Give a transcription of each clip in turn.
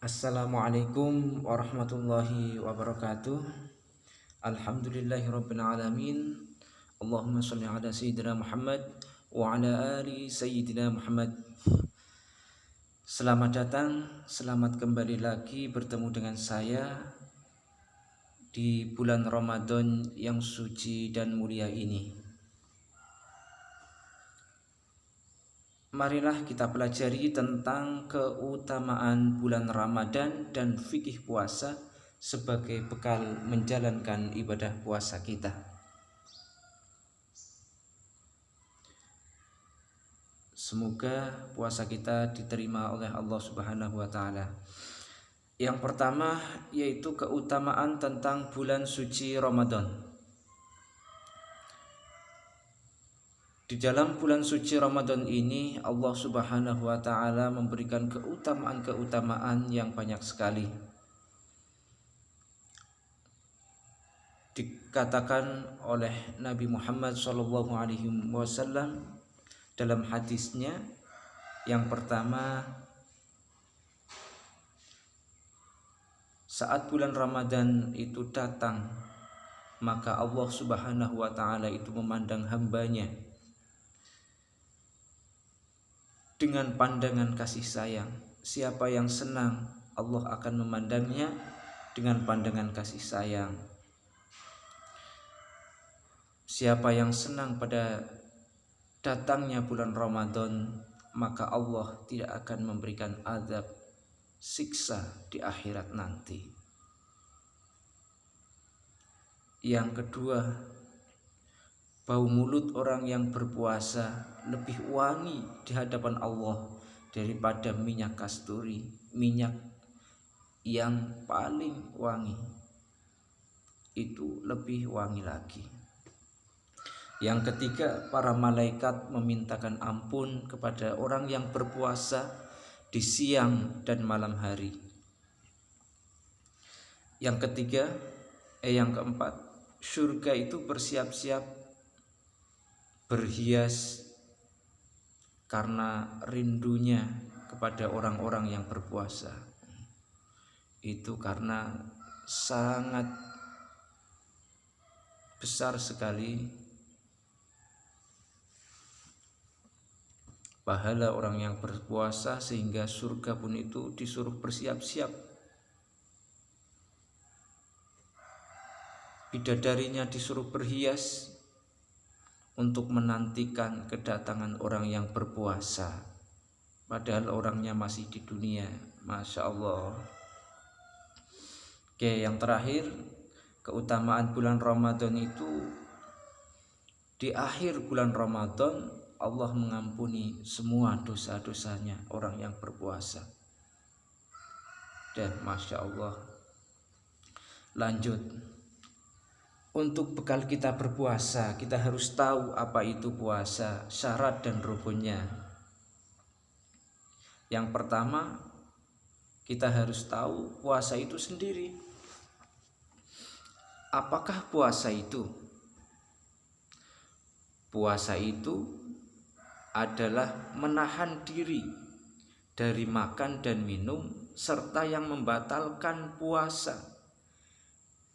Assalamualaikum warahmatullahi wabarakatuh. Alhamdulillahirabbil alamin. Allahumma shalli ala sayyidina Muhammad wa ala ali sayyidina Muhammad. Selamat datang, selamat kembali lagi bertemu dengan saya di bulan Ramadan yang suci dan mulia ini. Marilah kita pelajari tentang keutamaan bulan Ramadan dan fikih puasa sebagai bekal menjalankan ibadah puasa kita. Semoga puasa kita diterima oleh Allah Subhanahu wa taala. Yang pertama yaitu keutamaan tentang bulan suci Ramadan. Di dalam bulan suci Ramadan ini Allah Subhanahu wa taala memberikan keutamaan-keutamaan yang banyak sekali. Dikatakan oleh Nabi Muhammad SAW dalam hadisnya yang pertama, saat bulan Ramadan itu datang, maka Allah Subhanahu wa taala itu memandang hambanya dengan pandangan kasih sayang. Siapa yang senang, Allah akan memandangnya dengan pandangan kasih sayang. Siapa yang senang pada datangnya bulan Ramadan, maka Allah tidak akan memberikan azab siksa di akhirat nanti. Yang kedua, bau mulut orang yang berpuasa lebih wangi di hadapan Allah daripada minyak kasturi, minyak yang paling wangi. Itu lebih wangi lagi. Yang ketiga, para malaikat memintakan ampun kepada orang yang berpuasa di siang dan malam hari. Yang keempat, surga itu bersiap-siap berhias karena rindunya kepada orang-orang yang berpuasa. Itu karena sangat besar sekali pahala orang yang berpuasa sehingga surga pun itu disuruh bersiap-siap. Bidadarinya disuruh berhias untuk menantikan kedatangan orang yang berpuasa, padahal orangnya masih di dunia. Masya Allah. Oke, yang terakhir, keutamaan bulan Ramadan itu di akhir bulan Ramadan Allah mengampuni semua dosa-dosanya orang yang berpuasa. Dan Masya Allah. Lanjut, untuk bekal kita berpuasa, kita harus tahu apa itu puasa, syarat dan rukunnya. Yang pertama, kita harus tahu puasa itu sendiri. Apakah puasa itu? Puasa itu adalah menahan diri dari makan dan minum serta yang membatalkan puasa,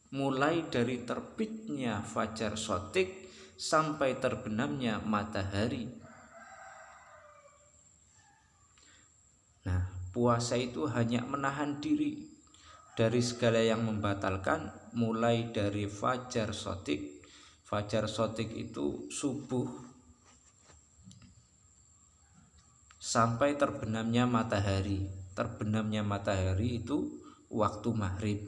mulai dari terbitnya fajar shadiq sampai terbenamnya matahari. Nah, puasa itu hanya menahan diri dari segala yang membatalkan, mulai dari fajar shadiq. Fajar shadiq itu subuh sampai terbenamnya matahari. Terbenamnya matahari itu waktu maghrib.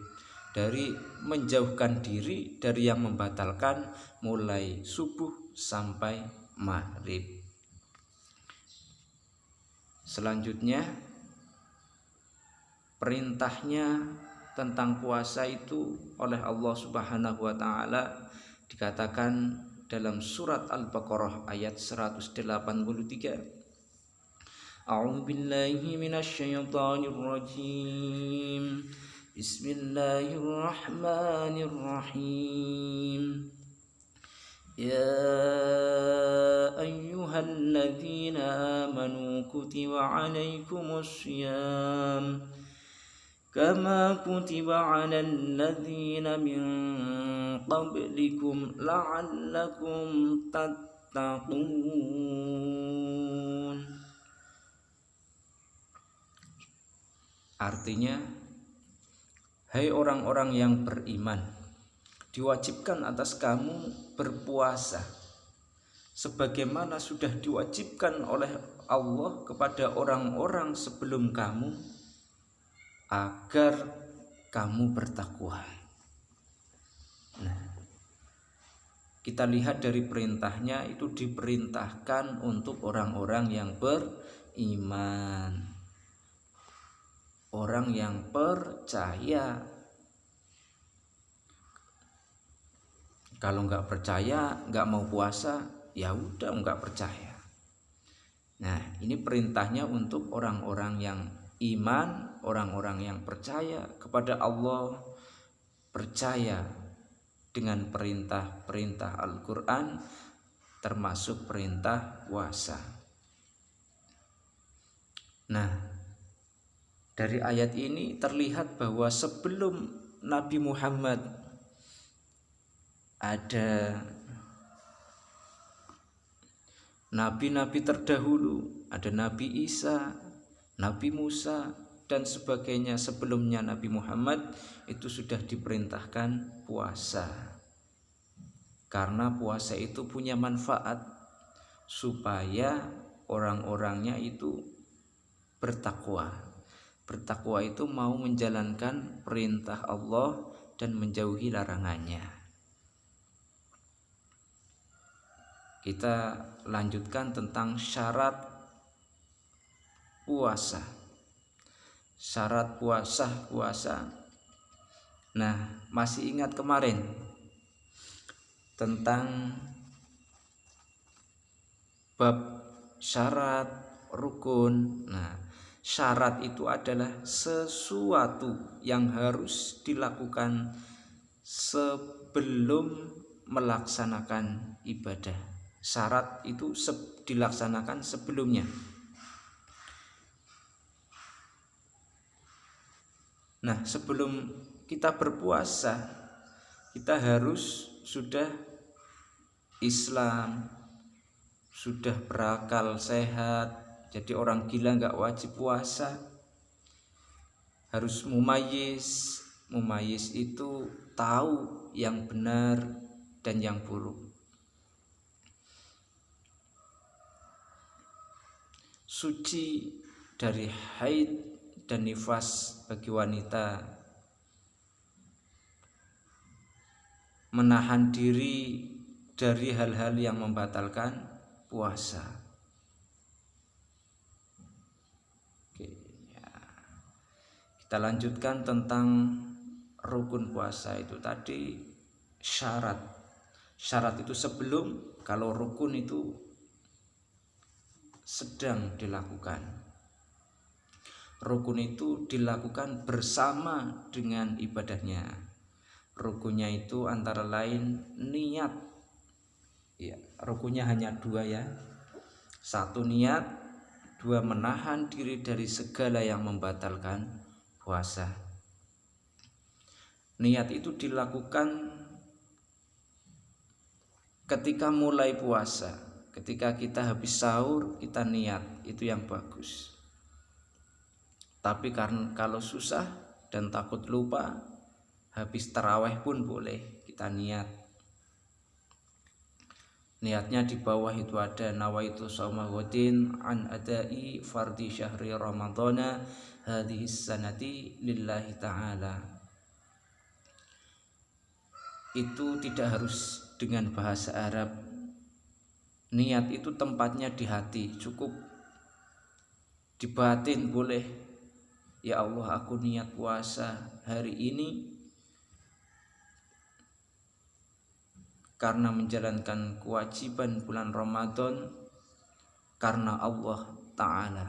Dari menjauhkan diri dari yang membatalkan mulai subuh sampai maghrib. Selanjutnya, perintahnya tentang puasa itu oleh Allah Subhanahu wa taala dikatakan dalam surat Al-Baqarah ayat 183. A'udzu billahi minasyaitonir rajim. Bismillahirrahmanirrahim. Ya ayyuhalladzina amanu kutiba alaikumus syiyam kama kutiba 'alal ladzina min qablikum la'allakum tattaqun. Artinya, hai orang-orang yang beriman, diwajibkan atas kamu berpuasa sebagaimana sudah diwajibkan oleh Allah kepada orang-orang sebelum kamu, agar kamu bertakwa. Nah, kita lihat dari perintahnya itu diperintahkan untuk orang-orang yang beriman, orang yang percaya. Kalau nggak percaya, nggak mau puasa, ya udah nggak percaya. Nah, ini perintahnya untuk orang-orang yang iman, orang-orang yang percaya kepada Allah, percaya dengan perintah-perintah Al-Quran, termasuk perintah puasa. Nah, dari ayat ini terlihat bahwa sebelum Nabi Muhammad ada nabi-nabi terdahulu, ada Nabi Isa, Nabi Musa, dan sebagainya. Sebelumnya Nabi Muhammad itu sudah diperintahkan puasa, karena puasa itu punya manfaat supaya orang-orangnya itu bertakwa. Bertakwa itu mau menjalankan perintah Allah dan menjauhi larangannya. Kita lanjutkan tentang syarat puasa. Syarat puasa. Nah, masih ingat kemarin tentang bab syarat rukun. Nah, syarat itu adalah sesuatu yang harus dilakukan sebelum melaksanakan ibadah. Syarat itu dilaksanakan sebelumnya. Nah, sebelum kita berpuasa, kita harus sudah Islam, sudah berakal sehat. Jadi orang gila nggak wajib puasa. Harus mumayyiz. Mumayyiz itu tahu yang benar dan yang buruk. Suci dari haid dan nifas bagi wanita, menahan diri dari hal-hal yang membatalkan puasa. Oke, ya. Kita lanjutkan tentang rukun puasa itu tadi. Syarat itu sebelum, kalau rukun itu sedang dilakukan. Rukun itu dilakukan bersama dengan ibadahnya. Rukunnya itu antara lain niat. Ya, rukunnya hanya dua ya. Satu niat, dua menahan diri dari segala yang membatalkan puasa. Niat itu dilakukan ketika mulai puasa. Ketika kita habis sahur, kita niat, itu yang bagus. Tapi kalau susah dan takut lupa, habis tarawih pun boleh kita niat. Niatnya di bawah itu ada nawaitu shauma ghadin an adai fardhi syahri ramadhana hadhihi sanati lillahi ta'ala. Itu tidak harus dengan bahasa Arab. Niat itu tempatnya di hati, cukup di batin boleh. Ya Allah, aku niat puasa hari ini karena menjalankan kewajiban bulan Ramadan karena Allah Ta'ala.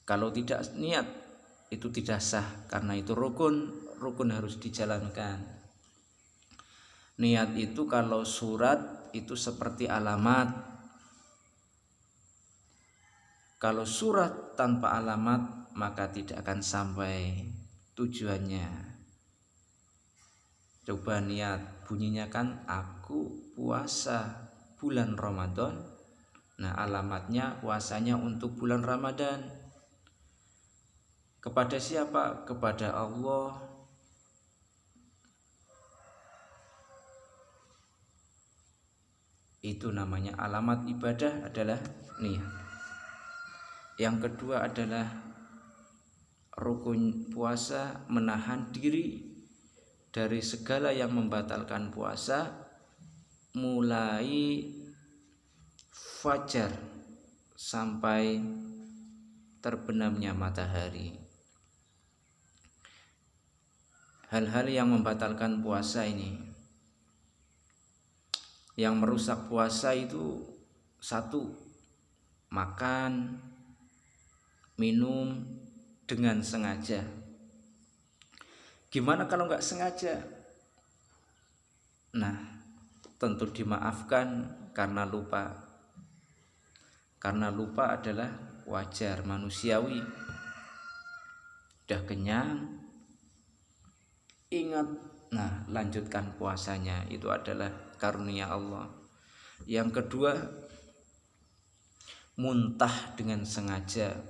Kalau tidak niat itu tidak sah, karena itu rukun harus dijalankan. Niat itu kalau surat itu seperti alamat. Kalau surat tanpa alamat maka tidak akan sampai tujuannya. Coba niat, bunyinya kan aku puasa bulan Ramadan. Nah, alamatnya puasanya untuk bulan Ramadan. Kepada siapa? Kepada Allah. Itu namanya alamat ibadah adalah niat. Yang kedua adalah rukun puasa menahan diri dari segala yang membatalkan puasa mulai fajar sampai terbenamnya matahari. Hal-hal yang membatalkan puasa ini, yang merusak puasa itu satu, makan, minum dengan sengaja. Gimana kalau nggak sengaja? Nah, tentu dimaafkan karena lupa. Karena lupa adalah wajar, manusiawi. Udah kenyang, ingat, nah lanjutkan puasanya. Itu adalah karunia Allah. Yang kedua, muntah dengan sengaja.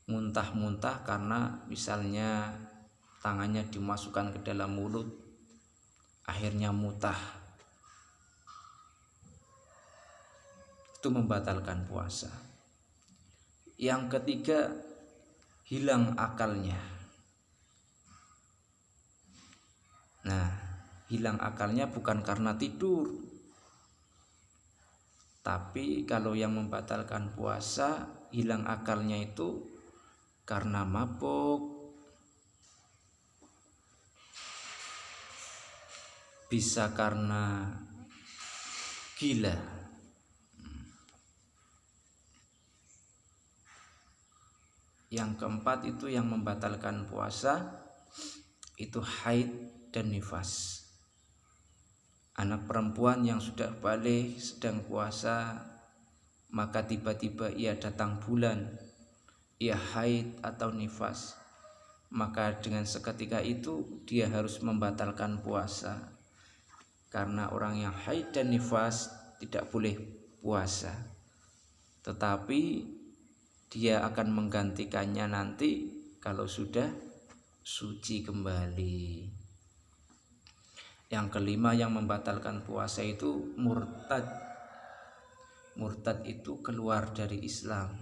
Muntah karena misalnya tangannya dimasukkan ke dalam mulut, akhirnya mutah. Itu membatalkan puasa. Yang ketiga, hilang akalnya. Nah, hilang akalnya bukan karena tidur, tapi kalau yang membatalkan puasa, hilang akalnya itu karena mabuk, bisa karena gila. Yang keempat itu yang membatalkan puasa itu haid dan nifas. Anak perempuan yang sudah balik sedang puasa, maka tiba-tiba ia datang bulan, ia haid atau nifas, maka dengan seketika itu dia harus membatalkan puasa. Karena orang yang haid dan nifas tidak boleh puasa, tetapi dia akan menggantikannya nanti kalau sudah suci kembali. Yang kelima yang membatalkan puasa itu murtad. Murtad itu keluar dari Islam.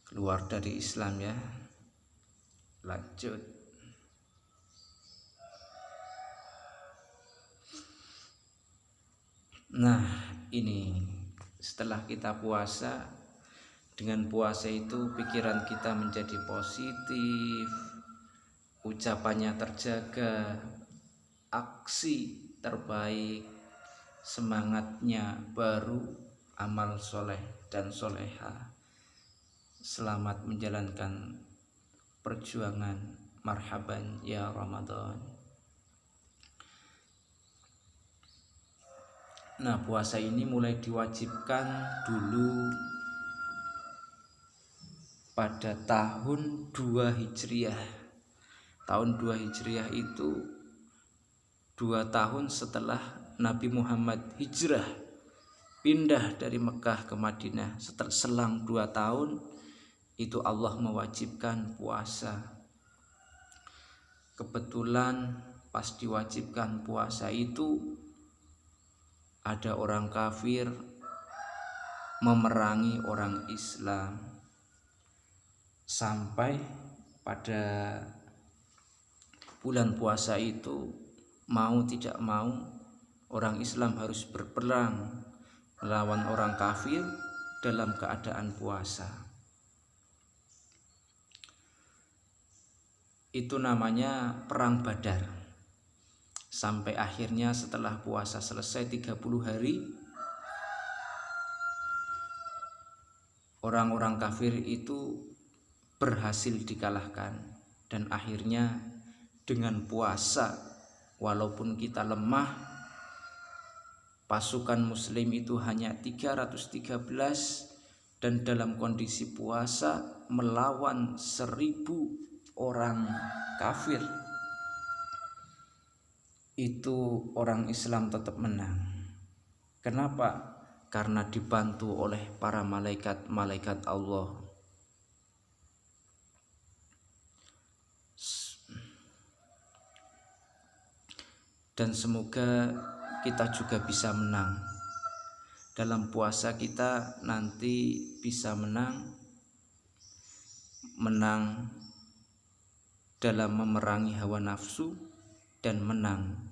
Keluar dari Islam ya. Lanjut. Nah, ini setelah kita puasa, dengan puasa itu pikiran kita menjadi positif, ucapannya terjaga, aksi terbaik, semangatnya baru, amal soleh dan soleha. Selamat menjalankan perjuangan, marhaban ya Ramadan. Nah, puasa ini mulai diwajibkan dulu pada tahun 2 Hijriah. Tahun 2 Hijriah itu 2 tahun setelah Nabi Muhammad hijrah pindah dari Mekah ke Madinah. Setelah selang 2 tahun itu Allah mewajibkan puasa. Kebetulan pas diwajibkan puasa itu ada orang kafir memerangi orang Islam. Sampai pada bulan puasa itu mau tidak mau orang Islam harus berperang melawan orang kafir dalam keadaan puasa. Itu namanya perang Badar. Sampai akhirnya setelah puasa selesai 30 hari, orang-orang kafir itu berhasil dikalahkan. Dan akhirnya dengan puasa, walaupun kita lemah, pasukan muslim itu hanya 313 dan dalam kondisi puasa melawan 1000 orang kafir, itu orang Islam tetap menang. Kenapa? Karena dibantu oleh para malaikat Allah. Dan semoga kita juga bisa menang dalam puasa. Kita nanti bisa menang dalam memerangi hawa nafsu dan menang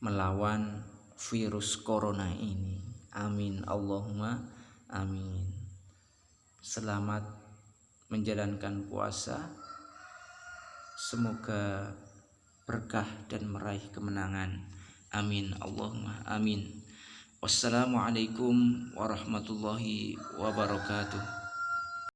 melawan virus corona ini. Amin Allahumma amin. Selamat menjalankan puasa, semoga berkah dan meraih kemenangan. Amin Allahumma amin. Wassalamualaikum warahmatullahi wabarakatuh.